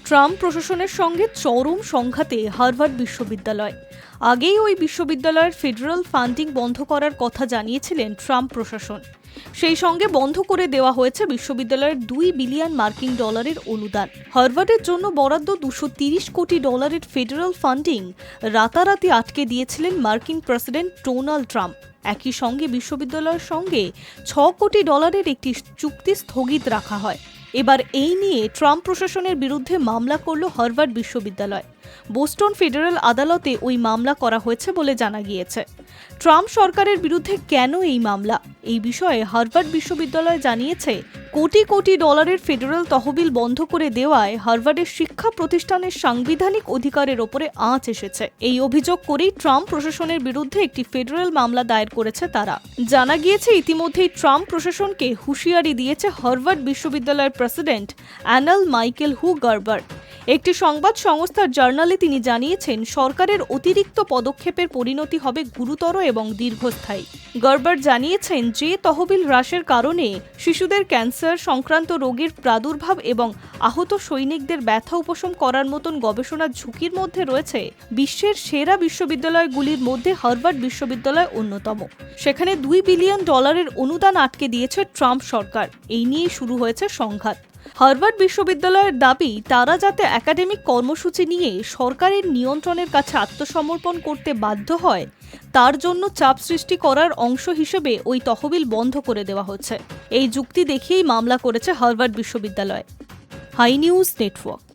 Trump প্রশাসনের সঙ্গে চরম সংঘাতে হার্ভার্ড বিশ্ববিদ্যালয়। আগেই ওই বিশ্ববিদ্যালয়ের ফেডারেল ফান্ডিং বন্ধ করার কথা জানিয়েছিলেন ট্রাম্প প্রশাসন। সেই সঙ্গে বন্ধ করে দেওয়া হয়েছে বিশ্ববিদ্যালয়ের $2 বিলিয়ন অনুদান। হার্ভার্ডের জন্য বরাদ্দ $230 কোটি ফেডারেল ফান্ডিং রাতারাতি আটকে দিয়েছিলেন মার্কিন প্রেসিডেন্ট ডোনাল্ড ট্রাম্প। একই সঙ্গে বিশ্ববিদ্যালয়ের সঙ্গে $6 কোটি একটি চুক্তি স্থগিত রাখা হয়। এবার এই নিয়ে ট্রাম্প প্রশাসনের বিরুদ্ধে মামলা করল হার্ভার্ড বিশ্ববিদ্যালয়। বোস্টন ফেডারেল আদালতে ওই মামলা করা হয়েছে বলে জানা গিয়েছে। ট্রাম্প সরকারের বিরুদ্ধে কেন এই মামলা, এই বিষয়ে হার্ভার্ড বিশ্ববিদ্যালয় জানিয়েছে, কোটি কোটি ডলারের ফেডারেল তহবিল বন্ধ করে দেওয়ায় হার্ভার্ডের শিক্ষা প্রতিষ্ঠানের সাংবিধানিক অধিকারের ওপরে আঁচ এসেছে। এই অভিযোগ করেই ট্রাম্প প্রশাসনের বিরুদ্ধে একটি ফেডারেল মামলা দায়ের করেছে তারা। জানা গিয়েছে, ইতিমধ্যেই ট্রাম্প প্রশাসনকে হুঁশিয়ারি দিয়েছে হার্ভার্ড বিশ্ববিদ্যালয়ের প্রেসিডেন্ট অ্যানাল মাইকেল হু গার্বার। একটি সংবাদ সংস্থার জার্নালে তিনি জানিয়েছেন, সরকারের অতিরিক্ত পদক্ষেপের পরিণতি হবে গুরুতর এবং দীর্ঘস্থায়ী। গার্বার জানিয়েছেন যে তহবিল হ্রাসের কারণে শিশুদের ক্যান্সার সংক্রান্ত রোগের প্রাদুর্ভাব এবং আহত সৈনিকদের ব্যথা উপশম করার মতন গবেষণার ঝুঁকির মধ্যে রয়েছে। বিশ্বের সেরা বিশ্ববিদ্যালয়গুলির মধ্যে হার্ভার্ড বিশ্ববিদ্যালয় অন্যতম। সেখানে $2 বিলিয়ন অনুদান আটকে দিয়েছে ট্রাম্প সরকার। এই নিয়ে শুরু হয়েছে সংঘাত। হার্ভার্ড বিশ্ববিদ্যালয়ের দাবি, তারা যাতে একাডেমিক কর্মসূচি নিয়ে সরকারের নিয়ন্ত্রণের কাছে আত্মসমর্পণ করতে বাধ্য হয়, তার জন্য চাপ সৃষ্টি করার অংশ হিসেবে ওই তহবিল বন্ধ করে দেওয়া হচ্ছে। এই যুক্তি দেখিয়েই মামলা করেছে হার্ভার্ড বিশ্ববিদ্যালয়। High news network.